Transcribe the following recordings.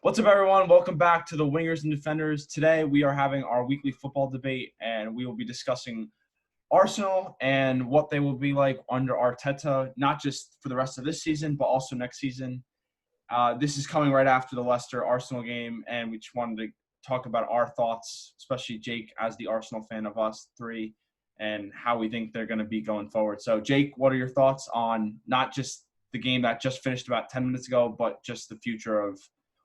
What's up, everyone? Welcome back to the Wingers and Defenders. Today, we are having our weekly football debate, and we will be discussing Arsenal and what they will be like under Arteta, not just for the rest of this season, but also next season. This is coming right after the Leicester Arsenal game, and we just wanted to talk about our thoughts, especially Jake as the Arsenal fan of us three, and how we think they're going to be going forward. So, Jake, what are your thoughts on not just the game that just finished about 10 minutes ago, but just the future of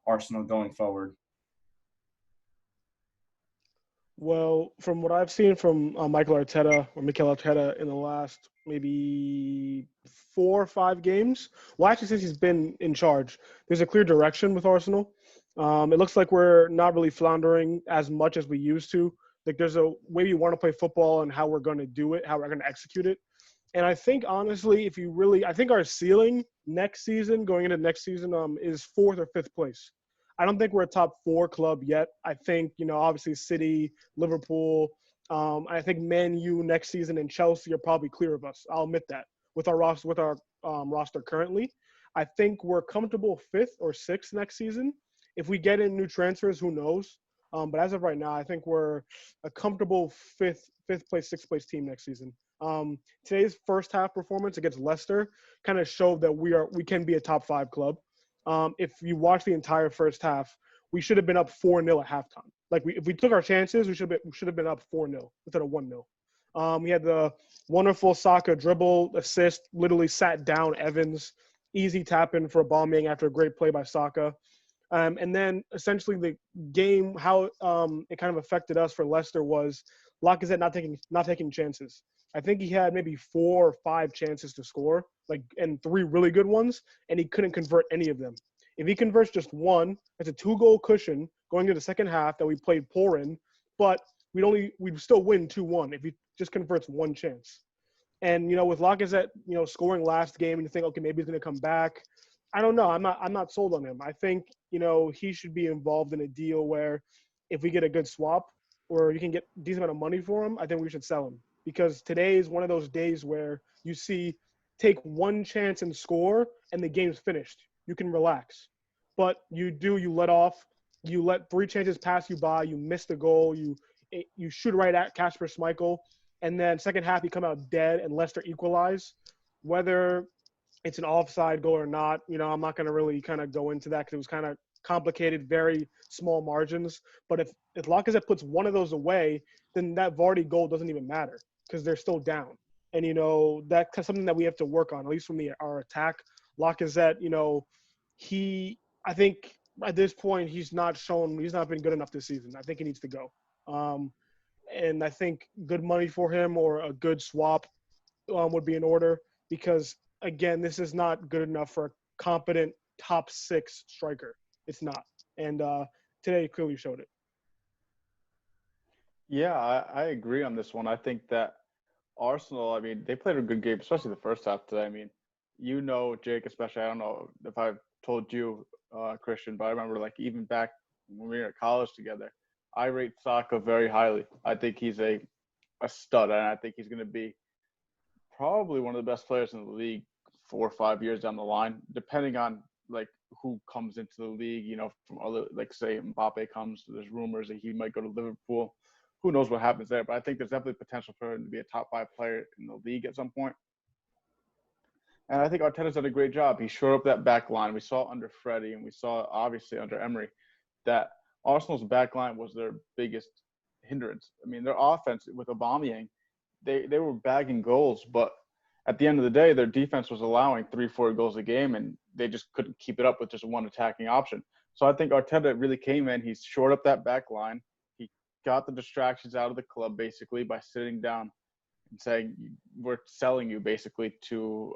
Arsenal going forward? Well, from what I've seen from Mikel Arteta in the last maybe 4 or 5 games, well, actually since he's been in charge, there's a clear direction with Arsenal. It looks like we're not really floundering as much as we used to. Like there's a way we want to play football and how we're going to do it, how we're going to execute it. And I think honestly, I think our ceiling next season, going into next season, is fourth or fifth place. I don't think we're a top four club yet. I think obviously City, Liverpool, I think Man U next season and Chelsea are probably clear of us. I'll admit that with our roster currently. I think we're comfortable fifth or sixth next season. If we get in new transfers, who knows? But as of right now, I think we're a comfortable fifth place, sixth place team next season. Today's first half performance against Leicester kind of showed that we can be a top five club. If you watch the entire first half, we should have been up 4-0 at halftime. If we took our chances, we should have been up 4-0 instead of 1-0. We had the wonderful Saka dribble assist, literally sat down Evans, easy tap in for Aubameyang after a great play by Saka. And then essentially the game, how it kind of affected us for Leicester was Lacazette not taking chances. I think he had maybe 4 or 5 chances to score, and 3 really good ones, and he couldn't convert any of them. If he converts just one, it's a 2-goal cushion going into the second half that we played poor in, but we'd still win 2-1 if he just converts one chance. And with Lacazette, scoring last game, and you think, okay, maybe he's going to come back. I don't know. I'm not sold on him. I think he should be involved in a deal where if we get a good swap or you can get a decent amount of money for him, I think we should sell him, because today is one of those days where you see take one chance and score and the game's finished. You can relax, but you let 3 chances pass you by. You miss the goal. You shoot right at Kasper Schmeichel, and then second half you come out dead and Leicester equalize. Whether it's an offside goal or not, I'm not going to really kind of go into that because it was kind of complicated, very small margins. But if Lacazette puts one of those away, then that Vardy goal doesn't even matter because they're still down. And, that's something that we have to work on, at least from our attack. Lacazette, I think at this point he's not been good enough this season. I think he needs to go. And I think good money for him or a good swap would be in order, because again, this is not good enough for a competent top 6 striker. It's not. And today clearly showed it. Yeah, I agree on this one. I think that Arsenal, they played a good game, especially the first half today. Jake, especially, I don't know if I've told you, Christian, but I remember even back when we were at college together, I rate Saka very highly. I think he's a stud, and I think he's going to be probably one of the best players in the league 4 or 5 years down the line, depending on who comes into the league. From other, say Mbappe comes, there's rumors that he might go to Liverpool. Who knows what happens there? But I think there's definitely potential for him to be a top 5 player in the league at some point. And I think Arteta's done a great job. He shored up that back line. We saw under Freddie, and we saw obviously under Emery that Arsenal's back line was their biggest hindrance. Their offense with Aubameyang, they were bagging goals, but at the end of the day, their defense was allowing 3-4 goals a game, and they just couldn't keep it up with just one attacking option. So I think Arteta really came in. He shored up that back line. He got the distractions out of the club basically by sitting down and saying, we're selling you basically to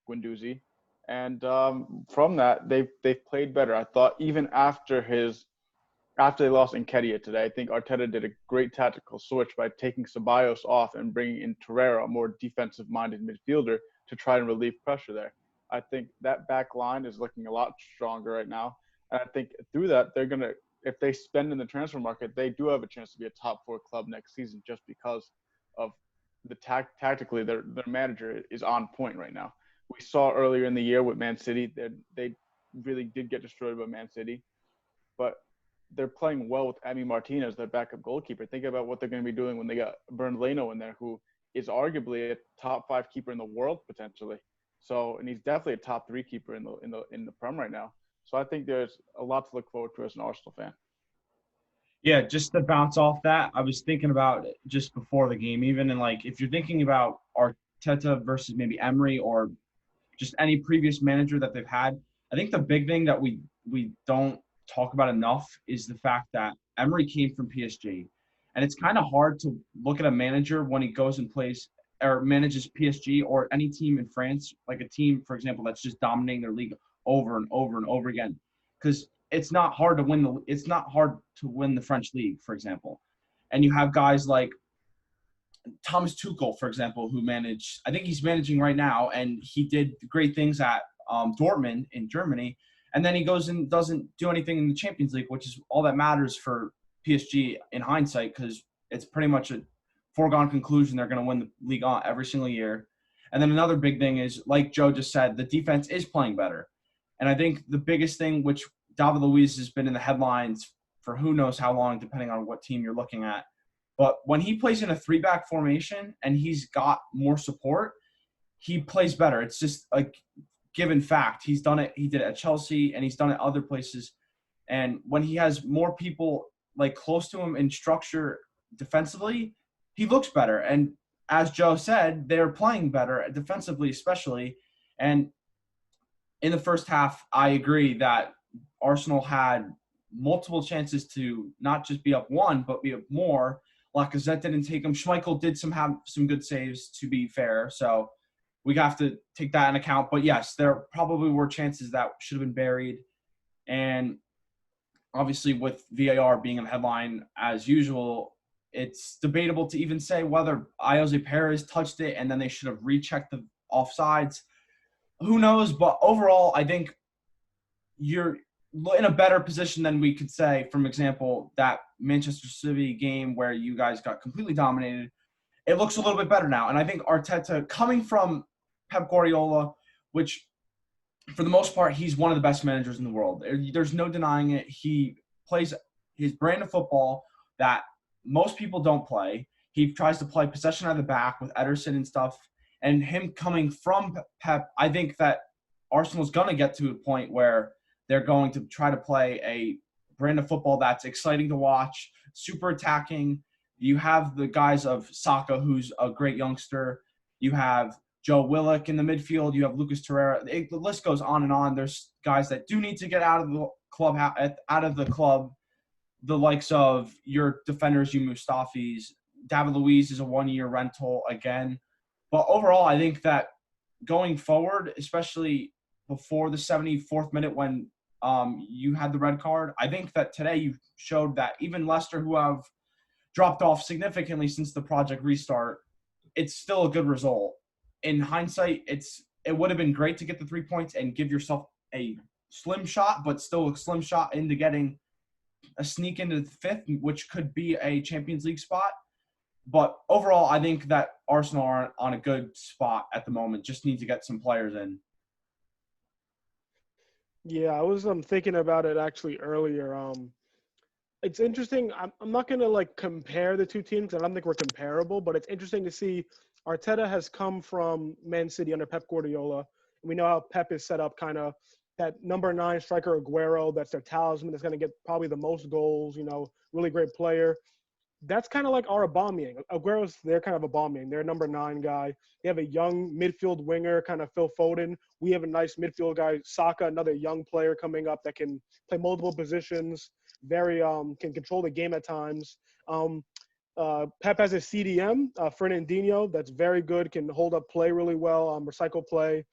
Guendouzi. And from that, they've played better. I thought even after they lost Nketiah today, I think Arteta did a great tactical switch by taking Ceballos off and bringing in Torreira, a more defensive-minded midfielder, to try and relieve pressure there. I think that back line is looking a lot stronger right now. And I think through that, they're going to, if they spend in the transfer market, they do have a chance to be a top 4 club next season, just because of the tactically their manager is on point right now. We saw earlier in the year with Man City that they really did get destroyed by Man City. but they're playing well with Emi Martinez, their backup goalkeeper. Think about what they're going to be doing when they got Bernd Leno in there, who is arguably a top 5 keeper in the world potentially. So, and he's definitely a top 3 keeper in the Prem right now. So I think there's a lot to look forward to as an Arsenal fan. Yeah, just to bounce off that, I was thinking about it just before the game, even, and like if you're thinking about Arteta versus maybe Emery or just any previous manager that they've had, I think the big thing that we don't talk about enough is the fact that Emery came from PSG, and it's kind of hard to look at a manager when he goes and plays or manages PSG or any team in France, like a team, for example, that's just dominating their league over and over and over again, because it's not hard to win the French league, for example, and you have guys like Thomas Tuchel, for example, who I think he's managing right now, and he did great things at Dortmund in Germany, and then he goes and doesn't do anything in the Champions League, which is all that matters for PSG in hindsight, because it's pretty much a foregone conclusion they're going to win the league on every single year. And then another big thing is, like Joe just said, the defense is playing better. And I think the biggest thing, which David Luiz has been in the headlines for who knows how long, depending on what team you're looking at, but when he plays in a 3-back formation and he's got more support, he plays better. It's just a given fact. He's done it. He did it at Chelsea, and he's done it other places. And when he has more people like close to him in structure defensively, he looks better. And as Joe said, they're playing better defensively, especially. And in the first half, I agree that Arsenal had multiple chances to not just be up 1, but be up more. Lacazette didn't take them. Schmeichel did have some good saves, to be fair. So we have to take that in account. But, yes, there probably were chances that should have been buried. And obviously with VAR being in the headline as usual, it's debatable to even say whether Jose Perez touched it and then they should have rechecked the offsides. Who knows? But overall, I think you're in a better position than we could say, from example, that Manchester City game where you guys got completely dominated. It looks a little bit better now. And I think Arteta, coming from Pep Guardiola, which for the most part, he's one of the best managers in the world. There's no denying it. He plays his brand of football that most people don't play. He tries to play possession at the back with Ederson and stuff. And him coming from Pep, I think that Arsenal's going to get to a point where they're going to try to play a brand of football that's exciting to watch, super attacking. You have the guys of Saka, who's a great youngster. You have Joe Willock in the midfield. You have Lucas Torreira. The list goes on and on. There's guys that do need to get out of the club. The likes of your defenders, you Mustafis. David Luiz is a 1-year rental again. But overall, I think that going forward, especially before the 74th minute when you had the red card, I think that today you showed that even Leicester, who have dropped off significantly since the project restart, it's still a good result. In hindsight, it would have been great to get the 3 points and give yourself a slim shot, but still a slim shot into getting a sneak into the 5th, which could be a Champions League spot. But overall, I think that Arsenal are on a good spot at the moment. Just need to get some players in. Yeah, I was thinking about it actually earlier. It's interesting. I'm not going to like compare the two teams. I don't think we're comparable, but it's interesting to see Arteta has come from Man City under Pep Guardiola. And we know how Pep is set up, kind of that number 9 striker Aguero, that's their talisman, that's going to get probably the most goals, really great player. That's kind of like our Aubameyang. Aguero's their kind of Aubameyang. They're number 9 guy. They have a young midfield winger, kind of Phil Foden. We have a nice midfield guy, Saka, another young player coming up that can play multiple positions, very can control the game at times. Pep has a CDM, Fernandinho, that's very good, can hold up play really well, recycle play,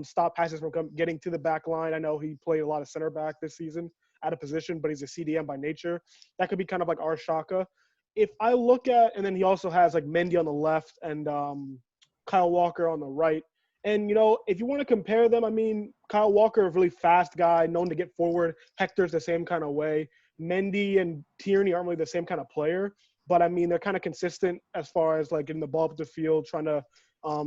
stop passes from getting to the back line. I know he played a lot of center back this season out of position, but he's a CDM by nature. That could be kind of like our Xhaka. If I look at, and then he also has like Mendy on the left and Kyle Walker on the right. And, if you want to compare them, I mean, Kyle Walker, a really fast guy, known to get forward. Hector's the same kind of way. Mendy and Tierney aren't really the same kind of player. But, I mean, they're kind of consistent as far as, like, getting the ball up the field, trying to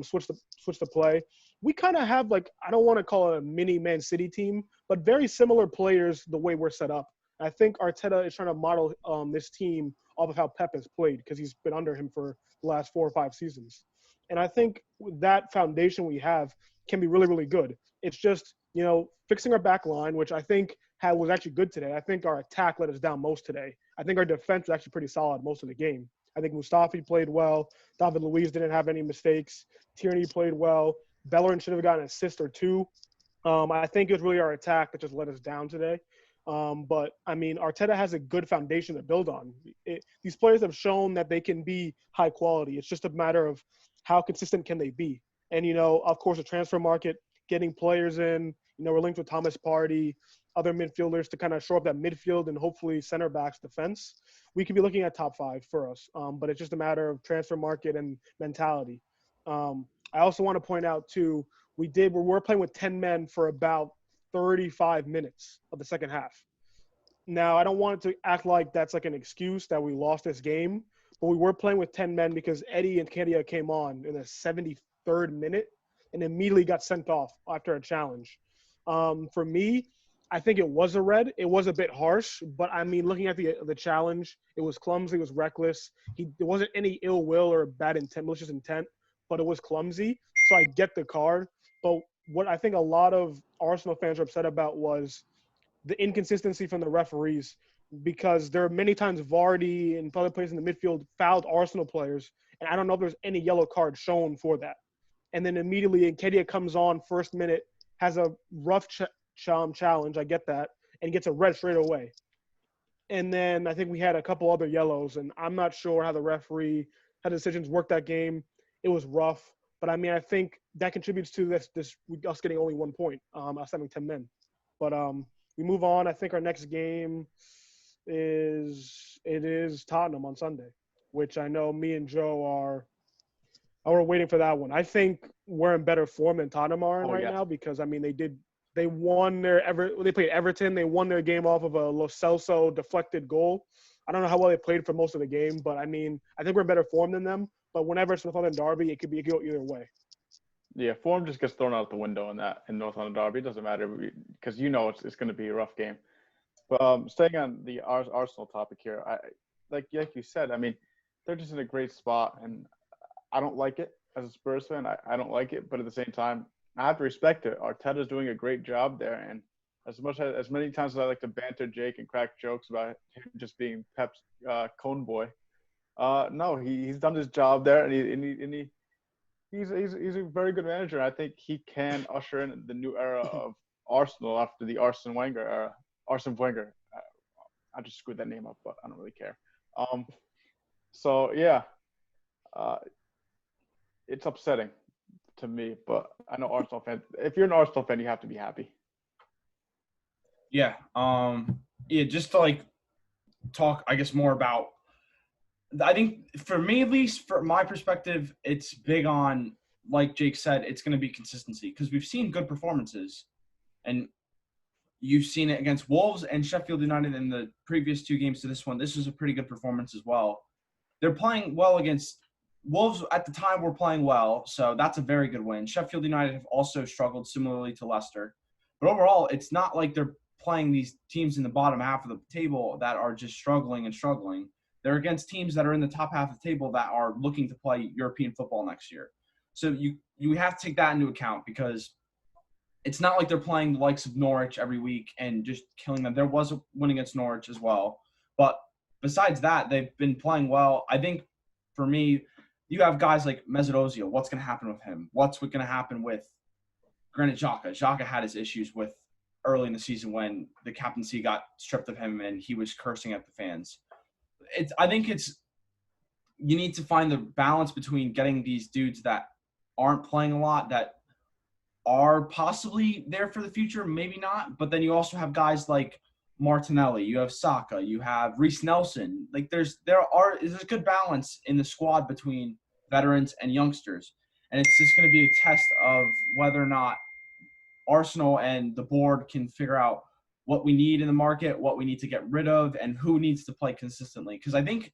switch the play. We kind of have, like, I don't want to call it a mini Man City team, but very similar players the way we're set up. And I think Arteta is trying to model this team off of how Pep has played because he's been under him for the last 4 or 5 seasons. And I think that foundation we have can be really, really good. It's just, fixing our back line, which I think was actually good today. I think our attack let us down most today. I think our defense was actually pretty solid most of the game. I think Mustafi played well. David Luiz didn't have any mistakes. Tierney played well. Bellerin should have gotten an assist or two. I think it was really our attack that just let us down today. But, Arteta has a good foundation to build on. These players have shown that they can be high quality. It's just a matter of how consistent can they be. And, of course, the transfer market, getting players in, we're linked with Thomas Partey, other midfielders to kind of shore up that midfield and hopefully center backs defense. We could be looking at top 5 for us. But it's just a matter of transfer market and mentality. I also want to point out, too, we're playing with 10 men for about 35 minutes of the second half. Now, I don't want it to act like that's like an excuse that we lost this game, but we were playing with 10 men because Eddie and Kedia came on in the 73rd minute and immediately got sent off after a challenge. For me, I think it was a red. It was a bit harsh, but looking at the challenge, it was clumsy, it was reckless. There wasn't any ill will or bad intent, malicious intent, but it was clumsy. So I get the card. But what I think a lot of Arsenal fans are upset about was the inconsistency from the referees, because there are many times Vardy and other players in the midfield fouled Arsenal players, and I don't know if there's any yellow card shown for that. And then immediately Nketiah comes on first minute, has a rough challenge, I get that, and gets a red straight away. And then I think we had a couple other yellows, and I'm not sure how the decisions worked that game. It was rough. But, I think that contributes to this us getting only 1 point, us having 10 men. But we move on. I think our next game is Tottenham on Sunday, which I know me and Joe are waiting for that one. I think we're in better form than Tottenham are now because, they won they played Everton. They won their game off of a Lo Celso deflected goal. I don't know how well they played for most of the game, but, I think we're in better form than them. But whenever it's North London Derby, it could go either way. Yeah, form just gets thrown out the window in North London Derby. It doesn't matter because it's going to be a rough game. But staying on the Arsenal topic here, like you said, they're just in a great spot, and I don't like it as a Spurs fan. I don't like it, but at the same time, I have to respect it. Arteta's doing a great job there, and as many times as I like to banter Jake and crack jokes about him just being Pep's cone boy. No, he's done his job there, and he's a very good manager. I think he can usher in the new era of Arsenal after the Arsene Wenger era. Arsene Wenger. I just screwed that name up, but I don't really care. So yeah, it's upsetting to me, but I know Arsenal fans. If you're an Arsenal fan, you have to be happy. Yeah. Just to talk, I guess, more about. I think for me, at least, from my perspective, it's big on, like Jake said, it's going to be consistency because we've seen good performances, and you've seen it against Wolves and Sheffield United in the previous 2 games to this one. This was a pretty good performance as well. They're playing well against Wolves at the time. Were playing well, so that's a very good win. Sheffield United have also struggled similarly to Leicester, but overall, it's not like they're playing these teams in the bottom half of the table that are just struggling. They're against teams that are in the top half of the table that are looking to play European football next year. So you have to take that into account because it's not like they're playing the likes of Norwich every week and just killing them. There was a win against Norwich as well. But besides that, they've been playing well. I think for me, you have guys like Mesut Ozil. What's going to happen with him? What's going to happen with Granit Xhaka? Xhaka had his issues with early in the season when the captaincy got stripped of him and he was cursing at the fans. I think you need to find the balance between getting these dudes that aren't playing a lot, that are possibly there for the future, maybe not. But then you also have guys like Martinelli, you have Saka, you have Reece Nelson. There's a good balance in the squad between veterans and youngsters. And it's just going to be a test of whether or not Arsenal and the board can figure out what we need in the market, what we need to get rid of, and who needs to play consistently. Because I think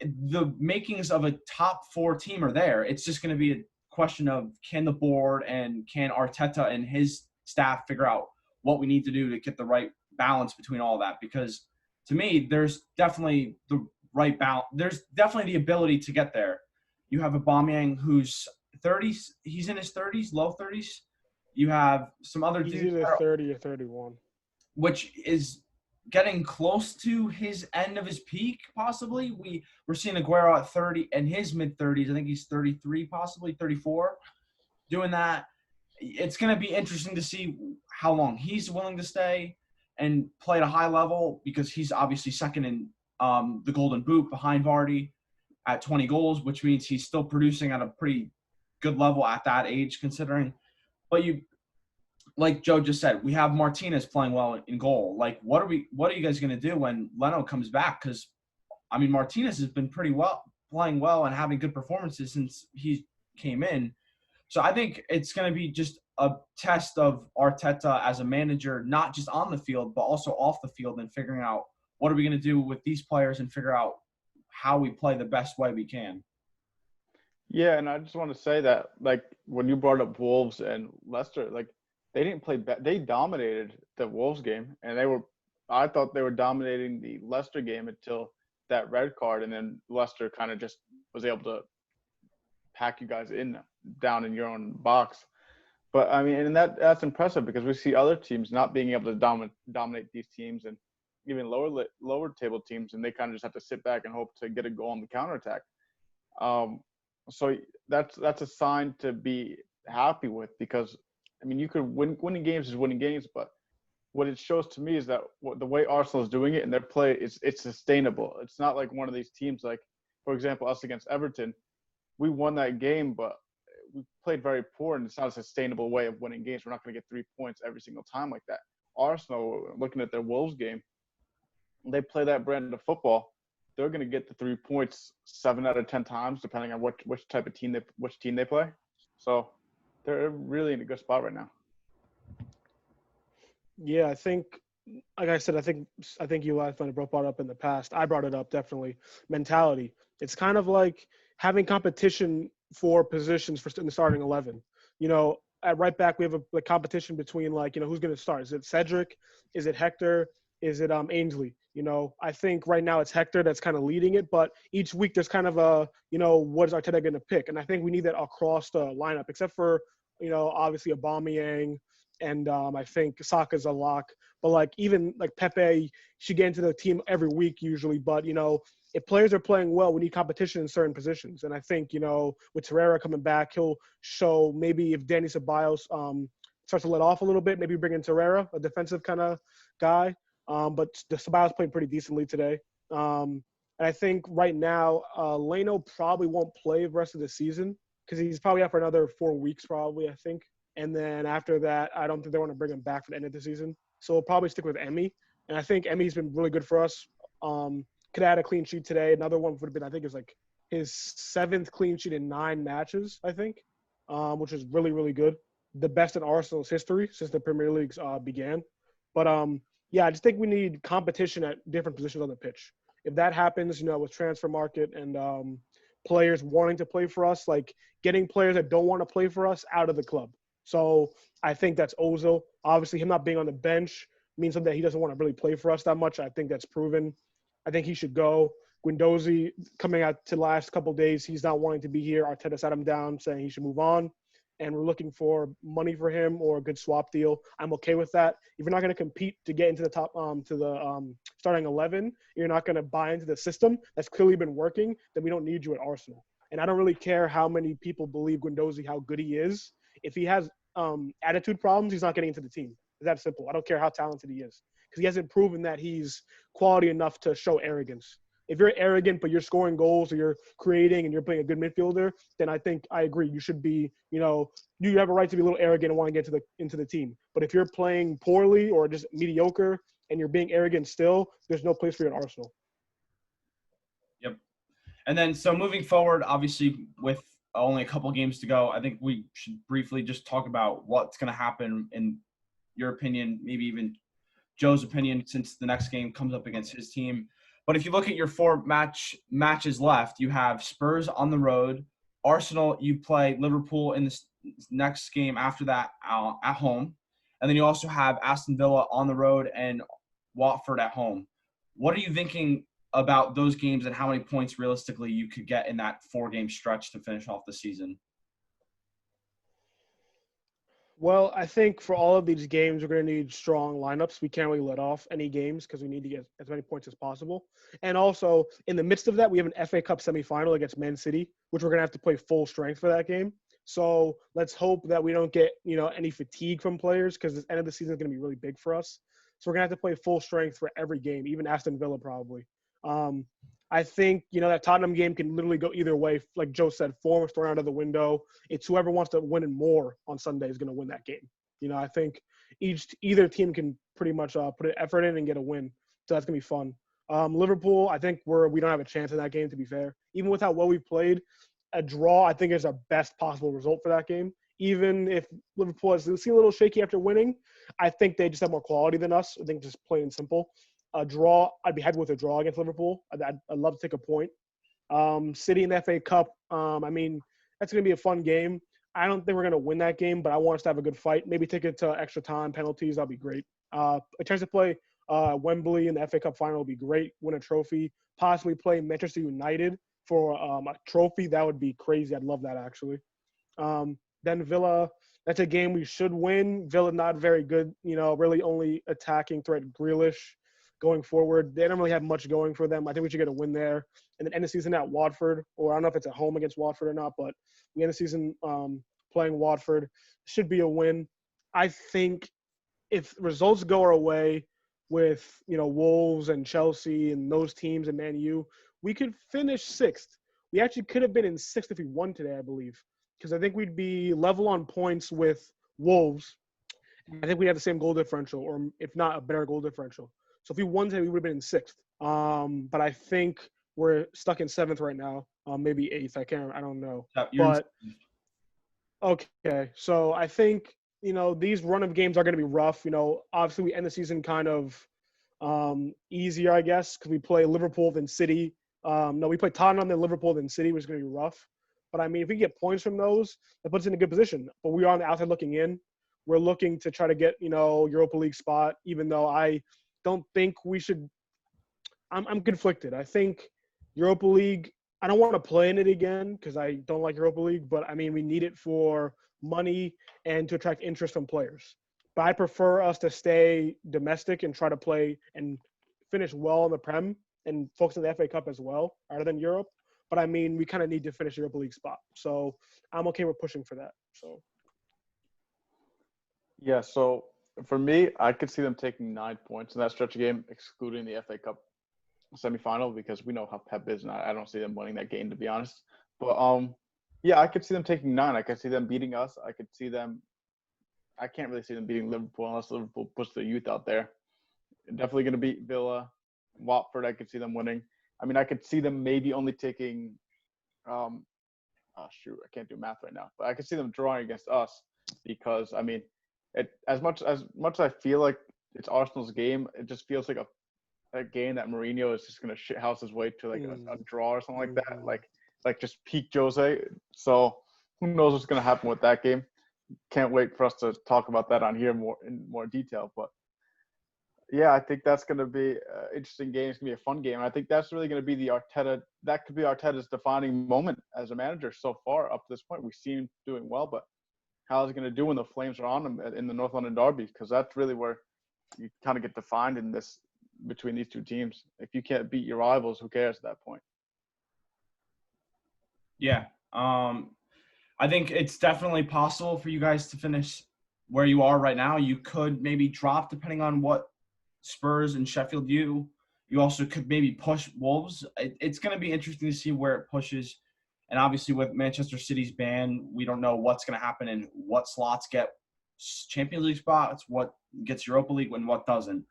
the makings of a top 4 team are there. It's just going to be a question of can the board and can Arteta and his staff figure out what we need to do to get the right balance between all that, because to me, there's definitely the right balance. There's definitely the ability to get there. You have Aubameyang who's 30s. He's in his 30s, low 30s. You have some other He's dudes, either 30 or 31. which is getting close to his end of his peak, possibly. We're seeing Aguero at 30 and his mid-30s. I think he's 33, possibly 34, doing that. It's going to be interesting to see how long he's willing to stay and play at a high level, because he's obviously second in the Golden Boot behind Vardy at 20 goals, which means he's still producing at a pretty good level at that age, considering. But like Joe just said, we have Martinez playing well in goal. Like, what are you guys going to do when Leno comes back? Because, I mean, Martinez has been playing well and having good performances since he came in. So I think it's going to be just a test of Arteta as a manager, not just on the field, but also off the field, and figuring out what are we going to do with these players and figure out how we play the best way we can. Yeah, and I just want to say that, like, when you brought up Wolves and Leicester, like, they didn't play bad. They dominated the Wolves game, and I thought they were dominating the Leicester game until that red card, and then Leicester kind of just was able to pack you guys down in your own box. But I mean, and that's impressive, because we see other teams not being able to dominate these teams, and even lower table teams, and they kind of just have to sit back and hope to get a goal on the counterattack. So that's a sign to be happy with, because I mean, you could winning games is winning games, but what it shows to me is that the way Arsenal is doing it in their play, it's sustainable. It's not like one of these teams, like, for example, us against Everton. We won that game, but we played very poor, and it's not a sustainable way of winning games. We're not going to get 3 points every single time like that. Arsenal, looking at their Wolves game, they play that brand of football, they're going to get the 3 points 7 out of 10 times, depending on which type of team they play. So they're really in a good spot right now. Yeah, I think, like I said, I think you guys might have brought it up in the past. I brought it up, definitely. Mentality. It's kind of like having competition for positions in the starting 11. You know, at right back, we have a competition between, like, you know, who's going to start. Is it Cedric? Is it Hector? Is it Ainsley? You know, I think right now it's Hector that's kind of leading it, but each week there's kind of a, you know, what is Arteta going to pick? And I think we need that across the lineup, except for, you know, obviously Aubameyang, and I think Saka's a lock. But, like, even like Pepe should get into the team every week usually. But, you know, if players are playing well, we need competition in certain positions. And I think, you know, with Torreira coming back, he'll show, maybe if Danny Ceballos starts to let off a little bit, maybe bring in Torreira, a defensive kind of guy. But the Ceballos played pretty decently today. And I think right now, Leno probably won't play the rest of the season, because he's probably out for another 4 weeks, probably, I think. And then after that, I don't think they want to bring him back for the end of the season. So we'll probably stick with Emmy. And I think Emmy's been really good for us. Could add a clean sheet today. Another one would have been, I think, it was like his 7th clean sheet in 9 matches, I think, which is really, really good. The best in Arsenal's history since the Premier League's began. But, yeah, I just think we need competition at different positions on the pitch. If that happens, you know, with transfer market and players wanting to play for us, like getting players that don't want to play for us out of the club. So I think that's Ozil. Obviously, him not being on the bench means something that he doesn't want to really play for us that much. I think that's proven. I think he should go. Guendouzi, coming out to the last couple of days, he's not wanting to be here. Arteta sat him down saying he should move on. And we're looking for money for him or a good swap deal. I'm okay with that. If you're not going to compete to get into the top, to the starting 11, you're not going to buy into the system that's clearly been working, then we don't need you at Arsenal. And I don't really care how many people believe Guendouzi, how good he is. If he has attitude problems, he's not getting into the team. It's that simple. I don't care how talented he is, because he hasn't proven that he's quality enough to show arrogance. If you're arrogant but you're scoring goals or you're creating and you're playing a good midfielder, then I think I agree. You should be, you know, you have a right to be a little arrogant and want to get into the team. But if you're playing poorly or just mediocre and you're being arrogant still, there's no place for you at Arsenal. Yep. And then, so moving forward, obviously with only a couple games to go, I think we should briefly just talk about what's going to happen in your opinion, maybe even Joe's opinion, since the next game comes up against his team. But if you look at your 4 matches left, you have Spurs on the road, Arsenal, you play Liverpool in the next game after that at home, and then you also have Aston Villa on the road and Watford at home. What are you thinking about those games and how many points realistically you could get in that 4-game stretch to finish off the season? Well, I think for all of these games, we're going to need strong lineups. We can't really let off any games because we need to get as many points as possible. And also, in the midst of that, we have an FA Cup semifinal against Man City, which we're going to have to play full strength for that game. So let's hope that we don't get any fatigue from players because this end of the season is going to be really big for us. So we're going to have to play full strength for every game, even Aston Villa probably. I think that Tottenham game can literally go either way. Like Joe said, form is thrown out of the window. It's whoever wants to win and more on Sunday is going to win that game. I think either team can pretty much put an effort in and get a win. So that's gonna be fun. Liverpool, I think we don't have a chance in that game. To be fair, even with how well we've played, a draw I think is our best possible result for that game. Even if Liverpool has seen a little shaky after winning, I think they just have more quality than us. I think just plain and simple. A draw, I'd be happy with a draw against Liverpool. I'd love to take a point. City in the FA Cup, I mean, that's going to be a fun game. I don't think we're going to win that game, but I want us to have a good fight. Maybe take it to extra time, penalties. That'll be great. A chance to play Wembley in the FA Cup final would be great. Win a trophy. Possibly play Manchester United for a trophy. That would be crazy. I'd love that, actually. Then Villa, that's a game we should win. Villa not very good, really only attacking threat Grealish going forward. They don't really have much going for them. I think we should get a win there. And then end the season at Watford, or I don't know if it's at home against Watford or not, but we end the season playing Watford. Should be a win. I think if results go our way with, Wolves and Chelsea and those teams and Man U, we could finish 6th. We actually could have been in 6th if we won today, I believe, because I think we'd be level on points with Wolves. I think we have the same goal differential, or if not, a better goal differential. So if we won today, we would have been in 6th. But I think we're stuck in 7th right now, maybe 8th. I don't know. But okay, so I think these run of games are going to be rough. Obviously we end the season kind of easier, I guess, because we play Liverpool then City. No, we play Tottenham then Liverpool then City, which is going to be rough. But I mean, if we get points from those, that puts us in a good position. But we are on the outside looking in. We're looking to try to get Europa League spot, even though I don't think we should. I'm conflicted. I think Europa League, I don't want to play in it again because I don't like Europa League, but I mean, we need it for money and to attract interest from players. But I prefer us to stay domestic and try to play and finish well in the Prem and focus on the FA Cup as well, rather than Europe. But I mean, we kind of need to finish Europa League spot. So I'm okay with pushing for that. So. Yeah, so for me, I could see them taking 9 points in that stretch of game, excluding the FA Cup semifinal, because we know how Pep is, and I don't see them winning that game, to be honest. But yeah, I could see them taking 9. I could see them beating us. I can't really see them beating Liverpool unless Liverpool puts their youth out there. Definitely going to beat Villa, Watford. I could see them winning. I mean, I could see them maybe only taking. I can't do math right now, but I could see them drawing against us because I mean, as much as I feel like it's Arsenal's game, it just feels like a game that Mourinho is just going to shithouse his way to like a draw or something like that, like just peak Jose. So who knows what's going to happen with that game? Can't wait for us to talk about that on here in more detail. But yeah, I think that's going to be an interesting game. It's going to be a fun game. And I think that's really going to be the Arteta. That could be Arteta's defining moment as a manager so far up to this point. We've seen him doing well, but how is he going to do when the Flames are on him in the North London Derby? Because that's really where you kind of get defined in this between these two teams. If you can't beat your rivals, who cares at that point? Yeah. I think it's definitely possible for you guys to finish where you are right now. You could maybe drop depending on what Spurs and Sheffield do. You also could maybe push Wolves. It's going to be interesting to see where it pushes. And obviously with Manchester City's ban, we don't know what's going to happen and what slots get Champions League spots, what gets Europa League and what doesn't.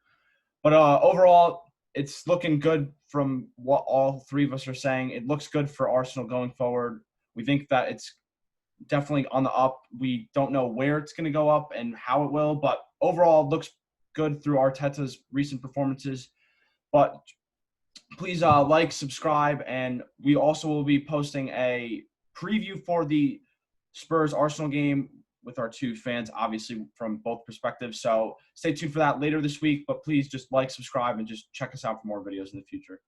But overall, it's looking good from what all three of us are saying. It looks good for Arsenal going forward. We think that it's definitely on the up. We don't know where it's going to go up and how it will, but overall it looks good through Arteta's recent performances. But please like, subscribe, and we also will be posting a preview for the Spurs-Arsenal game with our two fans, obviously from both perspectives. So stay tuned for that later this week. But please just like, subscribe, and just check us out for more videos in the future.